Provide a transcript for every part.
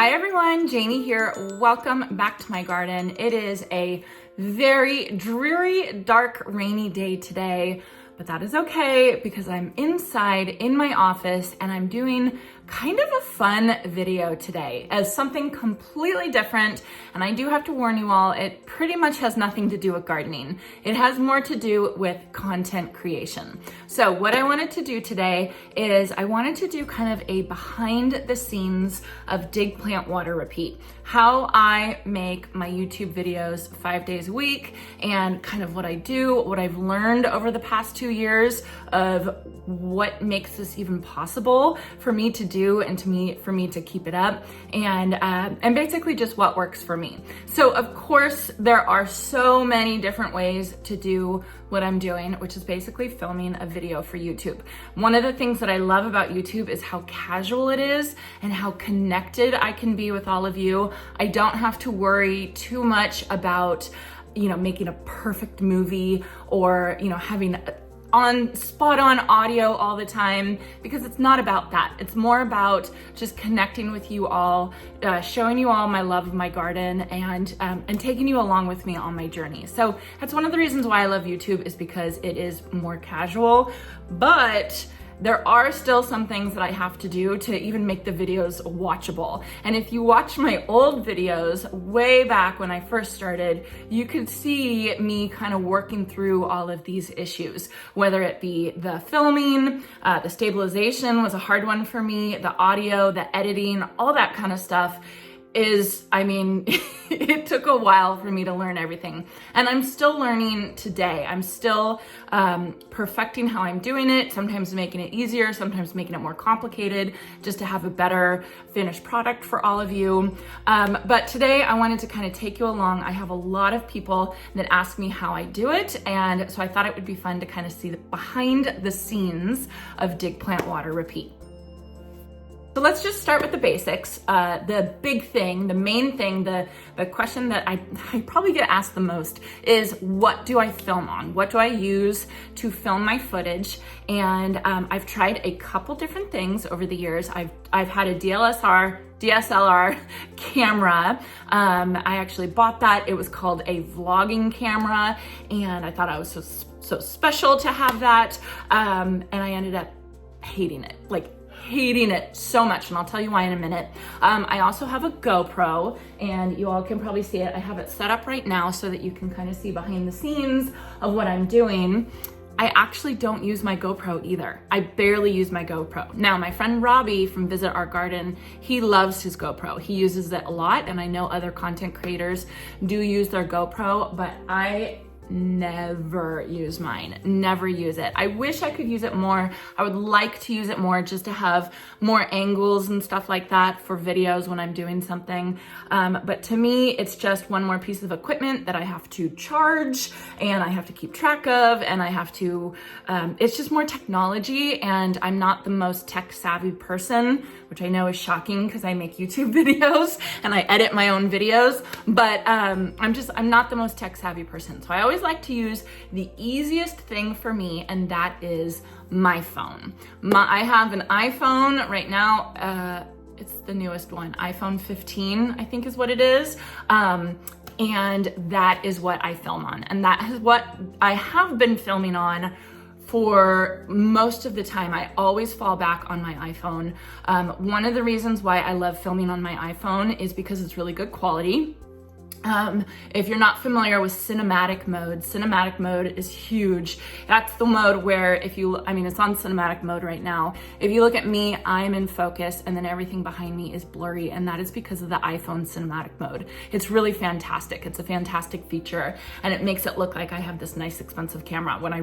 Hi everyone, Janie here. Welcome back to my garden. It is a very dreary, dark, rainy day today, but that is okay because I'm inside in my office and I'm doing kind of a fun video today as something completely different. And I do have to warn you all, it pretty much has nothing to do with gardening. It has more to do with content creation. So what I wanted to do today is I wanted to do kind of a behind the scenes of Dig, Plant, Water, Repeat. How I make my YouTube videos 5 days a week and kind of what I do, what I've learned over the past 2 years of what makes this even possible for me to do and for me to keep it up, and basically just what works for me. So of course there are so many different ways to do what I'm doing, which is basically filming a video for YouTube. One of the things that I love about YouTube is how casual it is and how connected I can be with all of you. I don't have to worry too much about, making a perfect movie or, having spot on audio all the time, because it's not about that. It's more about just connecting with you all, showing you all my love of my garden, and taking you along with me on my journey. So that's one of the reasons why I love YouTube, is because it is more casual, but there are still some things that I have to do to even make the videos watchable. And if you watch my old videos way back when I first started, you could see me kind of working through all of these issues, whether it be the filming, the stabilization was a hard one for me, the audio, the editing, all that kind of stuff it took a while for me to learn everything. And I'm still learning today. I'm still perfecting how I'm doing it, sometimes making it easier, sometimes making it more complicated, just to have a better finished product for all of you. But today I wanted to kind of take you along. I have a lot of people that ask me how I do it. And so I thought it would be fun to kind of see the behind the scenes of Dig, Plant, Water, Repeat. So let's just start with the basics. The big thing, the main thing, the question that I probably get asked the most is, what do I film on? What do I use to film my footage? And I've tried a couple different things over the years. I've had a DSLR camera. I actually bought that. It was called a vlogging camera, and I thought I was so special to have that. And I ended up hating it so much, and I'll tell you why in a minute. I also have a GoPro, and you all can probably see it. I have it set up right now so that you can kind of see behind the scenes of what I'm doing. I actually don't use my GoPro either. I barely use my GoPro. Now, my friend Robbie from Visit Our Garden, he loves his GoPro. He uses it a lot, and I know other content creators do use their GoPro, but I never use mine, never use it. I wish I could use it more. I would like to use it more just to have more angles and stuff like that for videos when I'm doing something. But to me, it's just one more piece of equipment that I have to charge and I have to keep track of, and I have to, it's just more technology, and I'm not the most tech savvy person, which I know is shocking because I make YouTube videos and I edit my own videos, but I'm not the most tech savvy person. So I always like to use the easiest thing for me, and that is my phone. I have an iPhone right now. It's the newest one, iPhone 15, I think is what it is. And that is what I film on. And that is what I have been filming on for most of the time. I always fall back on my iPhone. One of the reasons why I love filming on my iPhone is because it's really good quality. If you're not familiar with cinematic mode is huge. That's the mode where it's on cinematic mode right now. If you look at me, I'm in focus, and then everything behind me is blurry, and that is because of the iPhone cinematic mode. It's really fantastic. It's a fantastic feature, and it makes it look like I have this nice expensive camera when I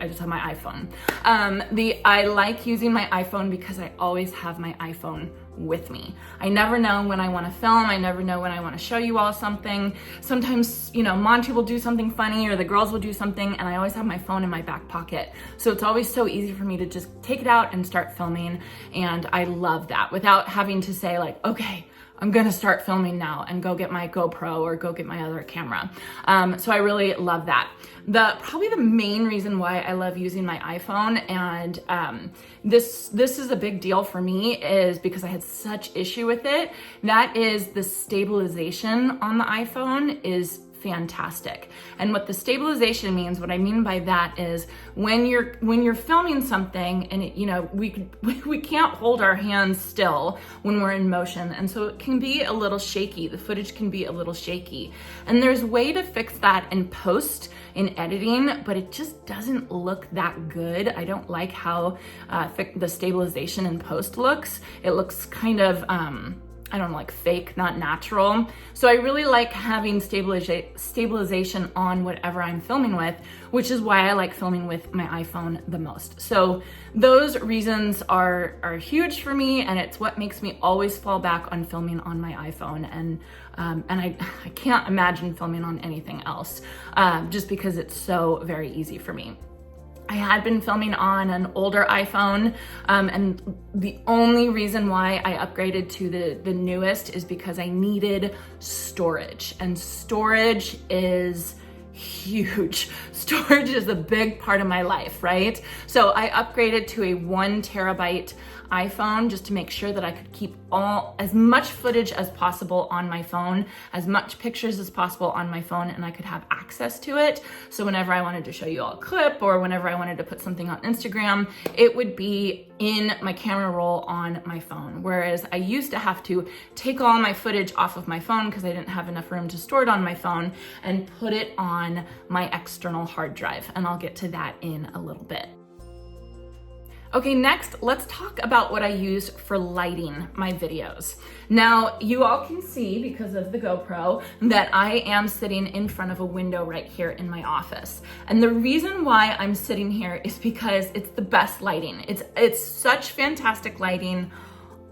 just have my iPhone. I like using my iPhone because I always have my iPhone with me. I never know when I want to film. I never know when I want to show you all something. Sometimes, Monty will do something funny or the girls will do something, and I always have my phone in my back pocket. So it's always so easy for me to just take it out and start filming. And I love that without having to say like, okay, I'm gonna start filming now and go get my GoPro or go get my other camera. So I really love that. Probably the main reason why I love using my iPhone, and this is a big deal for me, is because I had such issue with it. That is the stabilization on the iPhone is fantastic. And what the stabilization means, what I mean by that is when you're filming something and we can't hold our hands still when we're in motion, and so it can be a little shaky. The footage can be a little shaky, and there's a way to fix that in post, in editing, but it just doesn't look that good. I don't like how the stabilization in post looks. It looks kind of I don't know, like fake, not natural. So I really like having stabilization on whatever I'm filming with, which is why I like filming with my iPhone the most. So those reasons are huge for me, and it's what makes me always fall back on filming on my iPhone. And I can't imagine filming on anything else, just because it's so very easy for me. I had been filming on an older iPhone, and the only reason why I upgraded to the newest is because I needed storage, and storage is huge. Storage is a big part of my life, right? So I upgraded to a 1 terabyte iPhone just to make sure that I could keep as much footage as possible on my phone, as much pictures as possible on my phone, and I could have access to it. So whenever I wanted to show you all a clip, or whenever I wanted to put something on Instagram, it would be in my camera roll on my phone. Whereas I used to have to take all my footage off of my phone because I didn't have enough room to store it on my phone, and put it on my external hard drive. And I'll get to that in a little bit. Okay, next, let's talk about what I use for lighting my videos. Now, you all can see, because of the GoPro, that I am sitting in front of a window right here in my office. And the reason why I'm sitting here is because it's the best lighting. It's such fantastic lighting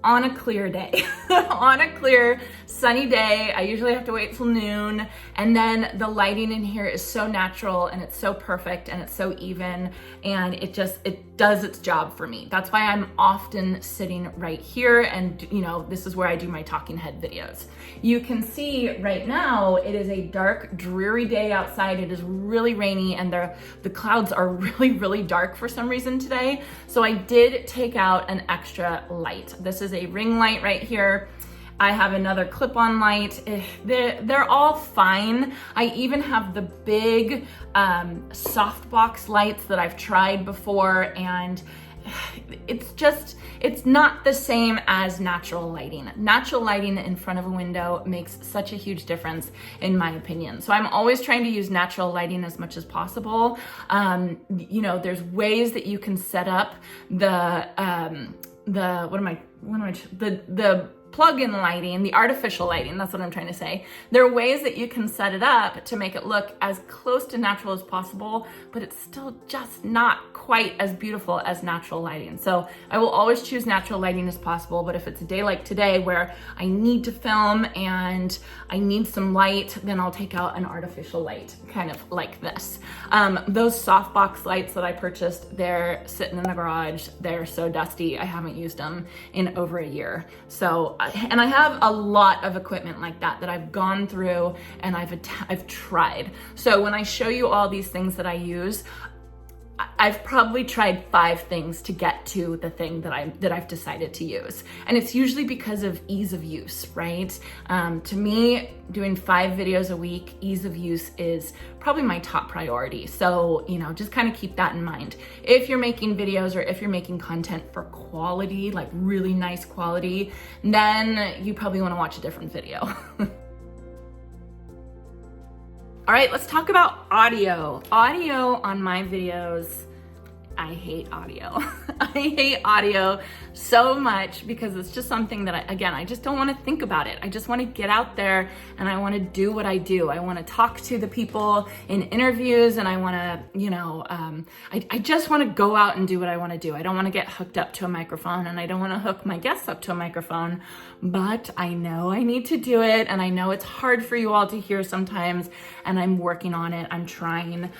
on a clear day. On a clear, sunny day. I usually have to wait till noon, and then the lighting in here is so natural, and it's so perfect, and it's so even, and it does its job for me. That's why I'm often sitting right here, and this is where I do my talking head videos. You can see right now it is a dark, dreary day outside. It is really rainy, and the clouds are really, really dark for some reason today. So I did take out an extra light. This is a ring light right here. I have another clip-on light. They're all fine. I even have the big softbox lights that I've tried before, and it's not the same as natural lighting. Natural lighting in front of a window makes such a huge difference, in my opinion. So I'm always trying to use natural lighting as much as possible. There's ways that you can set up the plug-in lighting, the artificial lighting, that's what I'm trying to say. There are ways that you can set it up to make it look as close to natural as possible, but it's still just not quite as beautiful as natural lighting. So I will always choose natural lighting as possible, but if it's a day like today where I need to film and I need some light, then I'll take out an artificial light, kind of like this. Those softbox lights that I purchased, they're sitting in the garage. They're so dusty. I haven't used them in over a year. So, and I have a lot of equipment like that I've gone through and I've tried. So when I show you all these things that I use, I've probably tried 5 things to get to the thing that I've decided to use. And it's usually because of ease of use, right? To me, doing 5 videos a week, ease of use is probably my top priority. So, just kind of keep that in mind. If you're making videos or if you're making content for quality, like really nice quality, then you probably want to watch a different video. All right, let's talk about audio. Audio on my videos, I hate audio. I hate audio so much because it's just something that I just don't want to think about it. I just want to get out there and I want to do what I do. I want to talk to the people in interviews, and I want to, I just want to go out and do what I want to do. I don't want to get hooked up to a microphone, and I don't want to hook my guests up to a microphone, but I know I need to do it, and I know it's hard for you all to hear sometimes, and I'm working on it. I'm trying.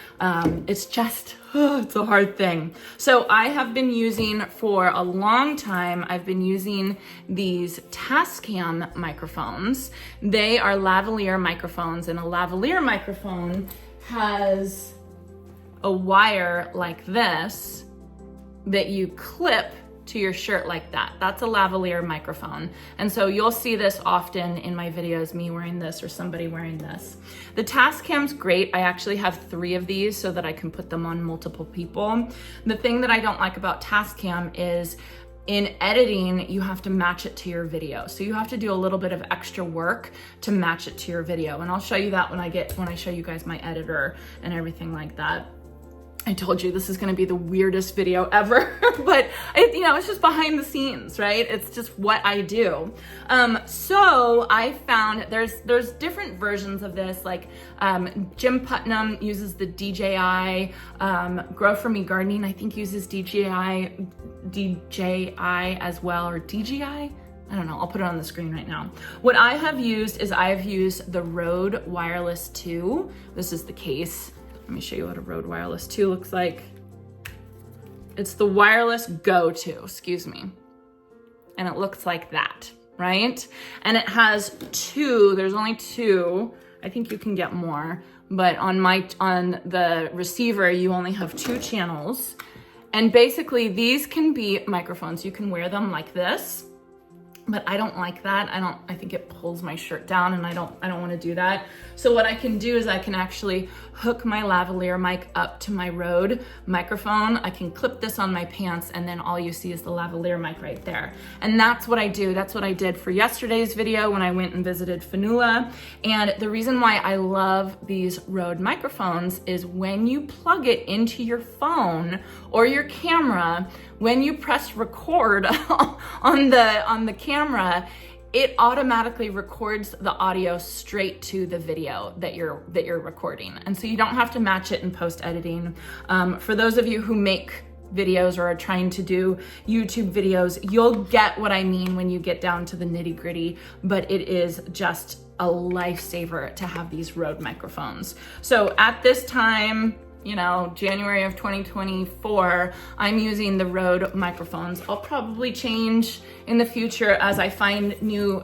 It's a hard thing. thing. So I have been using for a long time, I've been using these Tascam microphones. They are lavalier microphones, and a lavalier microphone has a wire like this that you clip to your shirt like that. That's a lavalier microphone. And so you'll see this often in my videos, me wearing this or somebody wearing this. The Tascam's great. I actually have 3 of these so that I can put them on multiple people. The thing that I don't like about Tascam is in editing, you have to match it to your video. So you have to do a little bit of extra work to match it to your video. And I'll show you that when I show you guys my editor and everything like that. I told you this is gonna be the weirdest video ever, but it's just behind the scenes, right? It's just what I do. So I found there's different versions of this, like Jim Putnam uses the DJI, Grow For Me Gardening, I think uses DJI as well, or DJI? I don't know, I'll put it on the screen right now. What I have used is I have used the Rode Wireless 2. This is the case. Let me show you what a Rode Wireless 2 looks like. It's the Wireless Go 2, excuse me. And it looks like that, right? And it has 2, there's only 2. I think you can get more, but on the receiver, you only have 2 channels. And basically these can be microphones. You can wear them like this, but I don't like that. I think it pulls my shirt down, and I don't want to do that. So what I can do is I can actually hook my lavalier mic up to my Rode microphone. I can clip this on my pants, and then all you see is the lavalier mic right there. And that's what I do. That's what I did for yesterday's video when I went and visited Fanula. And the reason why I love these Rode microphones is when you plug it into your phone or your camera, when you press record on the camera, it automatically records the audio straight to the video that you're recording. And so you don't have to match it in post editing. For those of you who make videos or are trying to do YouTube videos, you'll get what I mean when you get down to the nitty gritty, but it is just a lifesaver to have these Rode microphones. So at this time, January of 2024, I'm using the Rode microphones. I'll probably change in the future as I find new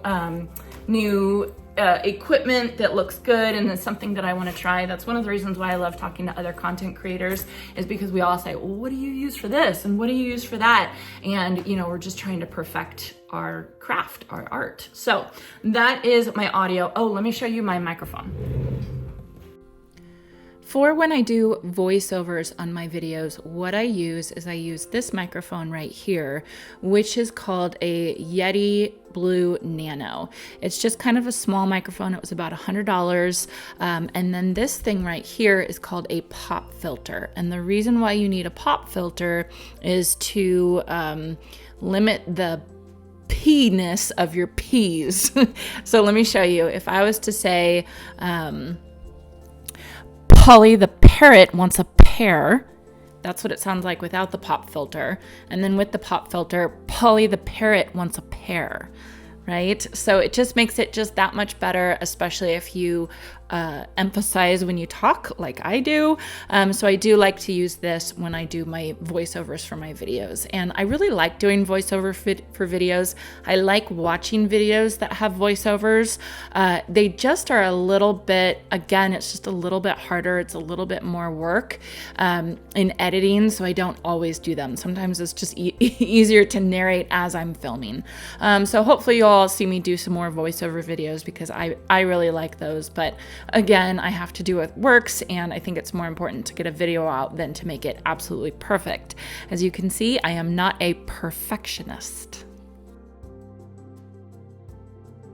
equipment that looks good and is something that I want to try. That's one of the reasons why I love talking to other content creators, is because we all say, well, what do you use for this? And what do you use for that? And, we're just trying to perfect our craft, our art. So that is my audio. Oh, let me show you my microphone. For when I do voiceovers on my videos, what I use is I use this microphone right here, which is called a Yeti Blue Nano. It's just kind of a small microphone. It was about $100. And then this thing right here is called a pop filter. And the reason why you need a pop filter is to limit the pee-ness of your peas. So let me show you. If I was to say, Polly the parrot wants a pear. That's what it sounds like without the pop filter. And then with the pop filter, Polly the parrot wants a pear, right? So it just makes it just that much better, especially if you emphasize when you talk like I do. So I do like to use this when I do my voiceovers for my videos. And I really like doing voiceover for videos. I like watching videos that have voiceovers. They just are a little bit, again, it's just a little bit harder. It's a little bit more work in editing, so I don't always do them. Sometimes it's just easier to narrate as I'm filming. So hopefully you'll all see me do some more voiceover videos, because I really like those. But again, I have to do what works, and I think it's more important to get a video out than to make it absolutely perfect. As you can see, I am not a perfectionist.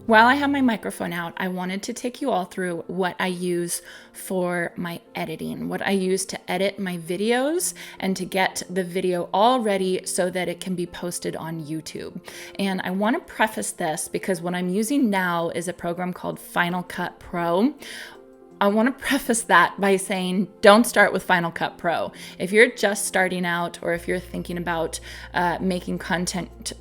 While I have my microphone out, I wanted to take you all through what I use for my editing, what I use to edit my videos and to get the video all ready so that it can be posted on YouTube. And I want to preface this because what I'm using now is a program called Final Cut Pro. I want to preface that by saying, don't start with Final Cut Pro. If you're just starting out, or if you're thinking about making content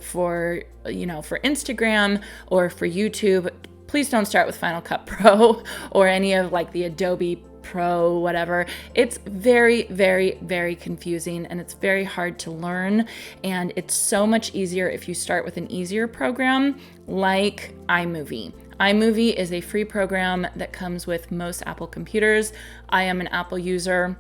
for Instagram or for YouTube, please don't start with Final Cut Pro or any of like the Adobe Pro, whatever. It's very, very, very confusing, and it's very hard to learn. And it's so much easier if you start with an easier program like iMovie. iMovie is a free program that comes with most Apple computers. I am an Apple user.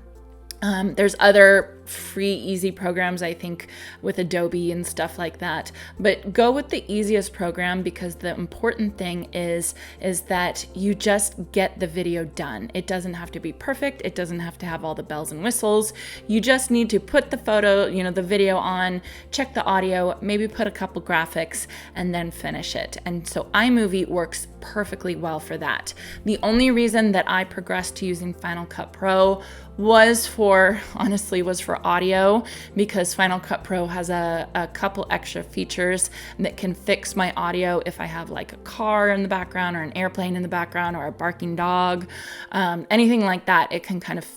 There's other free, easy programs, I think, with Adobe and stuff like that. But go with the easiest program, because the important thing is that you just get the video done. It doesn't have to be perfect. It doesn't have to have all the bells and whistles. You just need to put the photo, the video on, check the audio, maybe put a couple graphics, and then finish it. And so iMovie works perfectly well for that. The only reason that I progressed to using Final Cut Pro was for audio, because Final Cut Pro has a couple extra features that can fix my audio if I have like a car in the background or an airplane in the background or a barking dog, anything like that. It can kind of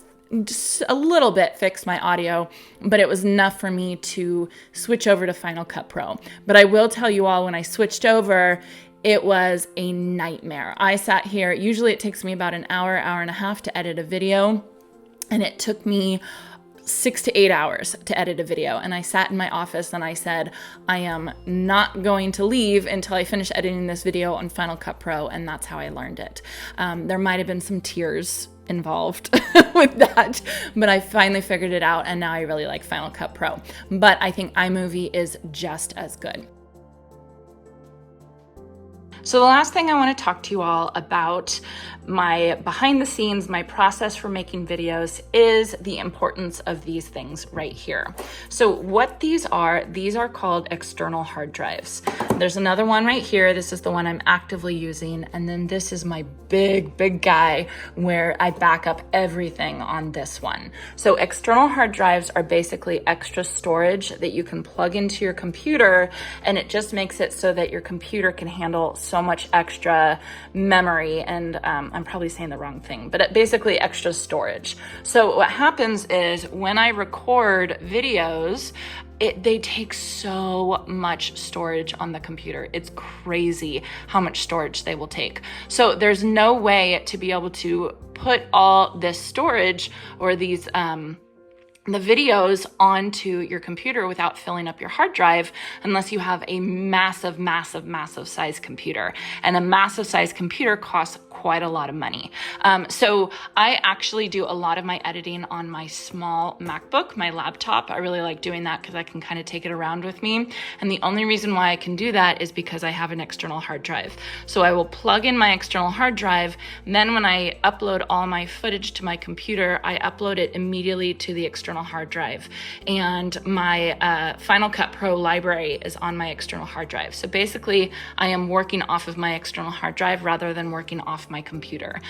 just a little bit fix my audio, but it was enough for me to switch over to Final Cut Pro. But I will tell you all, when I switched over, it was a nightmare. I sat here, usually it takes me about an hour, hour and a half to edit a video, and it took me 6 to 8 hours to edit a video. And I sat in my office and I said, I am not going to leave until I finish editing this video on Final Cut Pro. And that's how I learned it. There might have been some tears involved with that, but I finally figured it out, and now I really like Final Cut Pro. But I think iMovie is just as good. So the last thing I want to talk to you all about, my behind the scenes, my process for making videos, is the importance of these things right here. So what these are called external hard drives. There's another one right here. This is the one I'm actively using. And then this is my big guy where I back up everything on this one. So external hard drives are basically extra storage that you can plug into your computer, and it just makes it so that your computer can handle so much extra memory, and I'm probably saying the wrong thing, but basically extra storage. So what happens is when I record videos, they take so much storage on the computer. It's crazy how much storage they will take. So there's no way to be able to put all this storage or these the videos onto your computer without filling up your hard drive, unless you have a massive size computer. And a massive size computer costs quite a lot of money. So I actually do a lot of my editing on my small MacBook, my laptop. I really like doing that because I can kind of take it around with me. And the only reason why I can do that is because I have an external hard drive. So I will plug in my external hard drive. And then when I upload all my footage to my computer, I upload it immediately to the external hard drive. And my Final Cut Pro library is on my external hard drive. So basically I am working off of my external hard drive rather than working off my computer.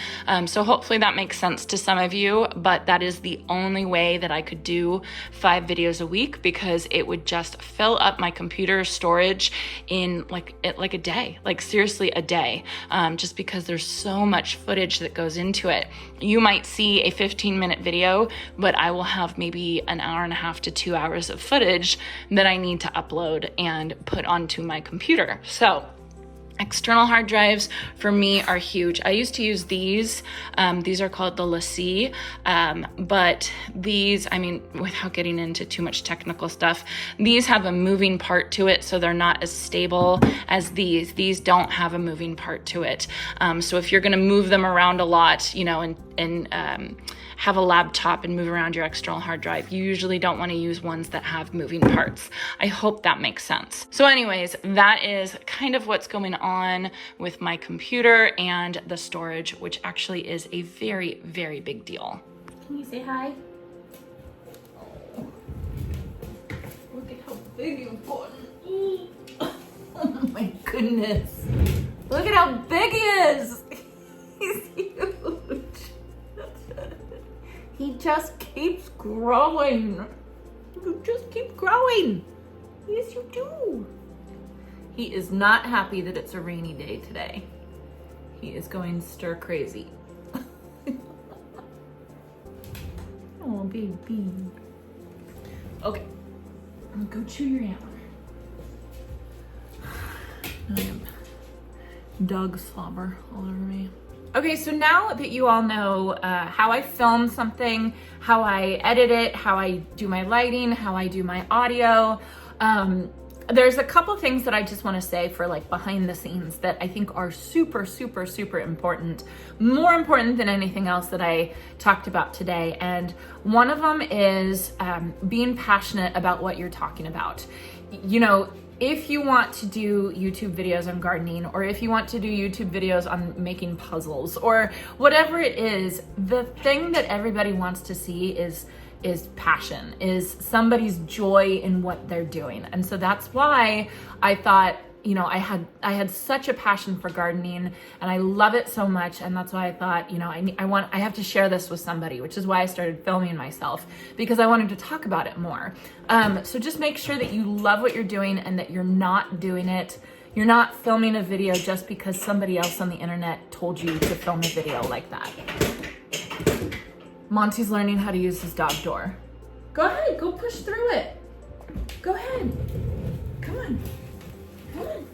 So hopefully that makes sense to some of you, but that is the only way that I could do 5 videos a week, because it would just fill up my computer storage in like a day, like seriously a day, just because there's so much footage that goes into it. You might see a 15-minute video, but I will have maybe an hour and a half to 2 hours of footage that I need to upload and put onto my computer. So external hard drives for me are huge. I used to use these. These are called the LaCie, but these, I mean, without getting into too much technical stuff, these have a moving part to it, so they're not as stable as these. These don't have a moving part to it. So if you're going to move them around a lot, you know, and have a laptop and move around your external hard drive, you usually don't want to use ones that have moving parts. I hope that makes sense. So anyways, that is kind of what's going on with my computer and the storage, which actually is a very, very big deal. Can you say hi? Oh. Look at how big you've gotten. Oh my goodness. Look at how big he is. He's huge. He just keeps growing. You just keep growing. Yes, you do. He is not happy that it's a rainy day today. He is going stir crazy. Oh, baby. Okay, I'll go chew your antler. I am dog slobber all over me. Okay, so now that you all know how I film something, how I edit it, how I do my lighting, how I do my audio, there's a couple things that I just want to say for like behind the scenes that I think are super, super, super important, more important than anything else that I talked about today. And one of them is being passionate about what you're talking about. You know, if you want to do YouTube videos on gardening, or if you want to do YouTube videos on making puzzles, or whatever it is, the thing that everybody wants to see is passion, is somebody's joy in what they're doing. And so that's why I thought, you know, I had such a passion for gardening and I love it so much. And that's why I thought, you know, I have to share this with somebody, which is why I started filming myself, because I wanted to talk about it more. So just make sure that you love what you're doing and that you're not doing it. You're not filming a video just because somebody else on the internet told you to film a video like that. Monty's learning how to use his dog door. Go ahead, go push through it. Go ahead. Come on. Come on.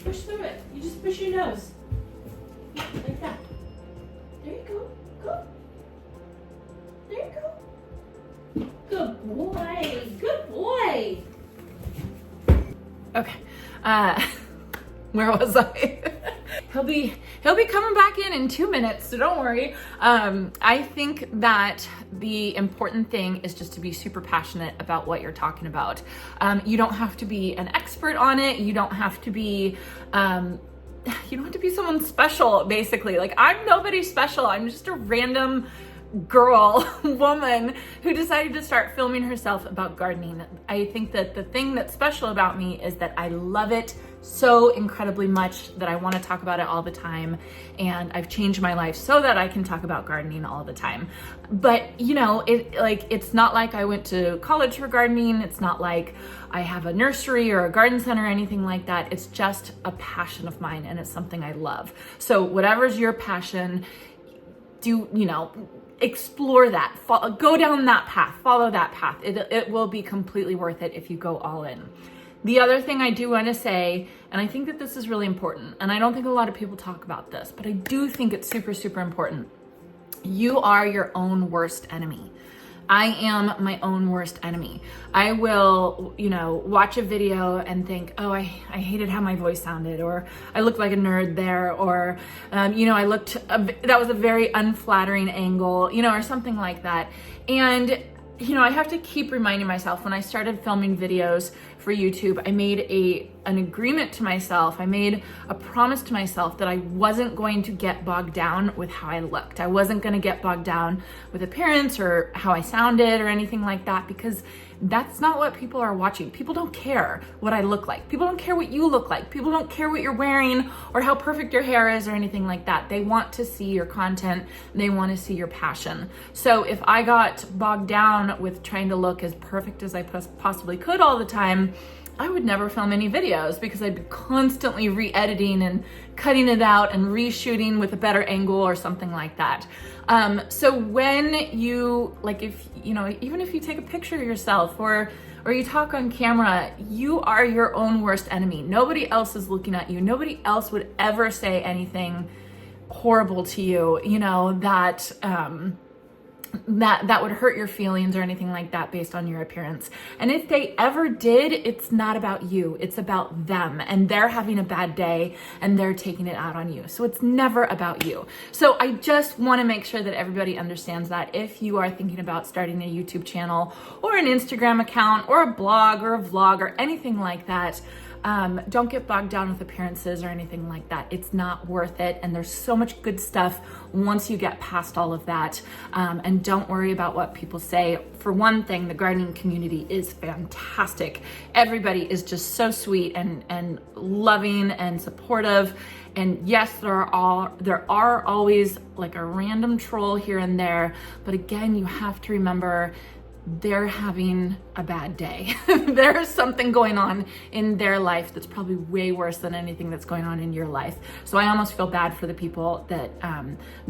Push through it. You just push your nose. Like that. There you go. Go. There you go. Good boy. Good boy. Okay. Where was I? He'll be coming back in 2 minutes, so don't worry. I think that the important thing is just to be super passionate about what you're talking about. You don't have to be an expert on it. You don't have to be someone special, basically. Like, I'm nobody special. I'm just a random girl, woman who decided to start filming herself about gardening. I think that the thing that's special about me is that I love it so incredibly much that I want to talk about it all the time, and I've changed my life so that I can talk about gardening all the time. But you know, it's not like I went to college for gardening. It's not like I have a nursery or a garden center or anything like that. It's just a passion of mine, and it's something I love. So whatever's your passion, explore that, go down that path, follow that path. It will be completely worth it if you go all in. The other thing I do want to say, and I think that this is really important, and I don't think a lot of people talk about this, but I do think it's super, super important. You are your own worst enemy. I am my own worst enemy. I will, watch a video and think, oh, I hated how my voice sounded, or I looked like a nerd there, or, that was a very unflattering angle, or something like that. And, I have to keep reminding myself, when I started filming videos for YouTube, I made an agreement to myself. I made a promise to myself that I wasn't going to get bogged down with how I looked. I wasn't going to get bogged down with appearance or how I sounded or anything like that, because that's not what people are watching. People don't care what I look like. People don't care what you look like. People don't care what you're wearing or how perfect your hair is or anything like that. They want to see your content. They want to see your passion. So if I got bogged down with trying to look as perfect as I possibly could all the time, I would never film any videos, because I'd be constantly re-editing and cutting it out and reshooting with a better angle or something like that. So when you, even if you take a picture of yourself or you talk on camera, you are your own worst enemy. Nobody else is looking at you. Nobody else would ever say anything horrible to you, that would hurt your feelings or anything like that based on your appearance. And if they ever did, it's not about you, it's about them, and they're having a bad day and they're taking it out on you. So it's never about you. So I just want to make sure that everybody understands that if you are thinking about starting a YouTube channel or an Instagram account or a blog or a vlog or anything like that, don't get bogged down with appearances or anything like that. It's not worth it. And there's so much good stuff once you get past all of that. And don't worry about what people say. For one thing, the gardening community is fantastic. Everybody is just so sweet and loving and supportive. And yes, there are always like a random troll here and there. But again, you have to remember, they're having a bad day. There's something going on in their life that's probably way worse than anything that's going on in your life. So I almost feel bad for the people that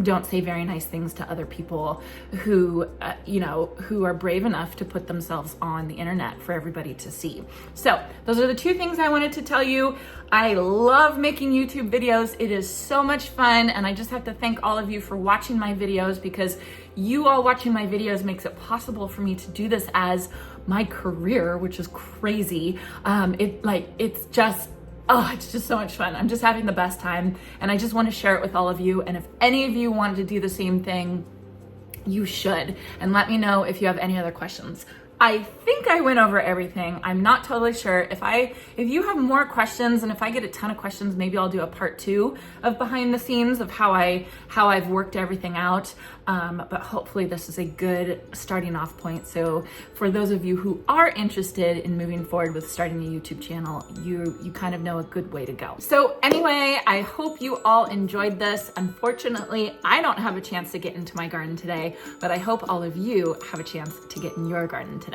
don't say very nice things to other people who, who are brave enough to put themselves on the internet for everybody to see. So those are the two things I wanted to tell you. I love making YouTube videos. It is so much fun, and I just have to thank all of you for watching my videos, because you all watching my videos makes it possible for me to do this as my career, which is crazy. It's just so much fun. I'm just having the best time, and I just want to share it with all of you. And if any of you wanted to do the same thing, you should. And let me know if you have any other questions. I think I went over everything. I'm not totally sure. If you have more questions, and if I get a ton of questions, maybe I'll do a part 2 of behind the scenes of how I've worked everything out. But hopefully this is a good starting off point. So for those of you who are interested in moving forward with starting a YouTube channel, you kind of know a good way to go. So anyway, I hope you all enjoyed this. Unfortunately, I don't have a chance to get into my garden today, but I hope all of you have a chance to get in your garden today.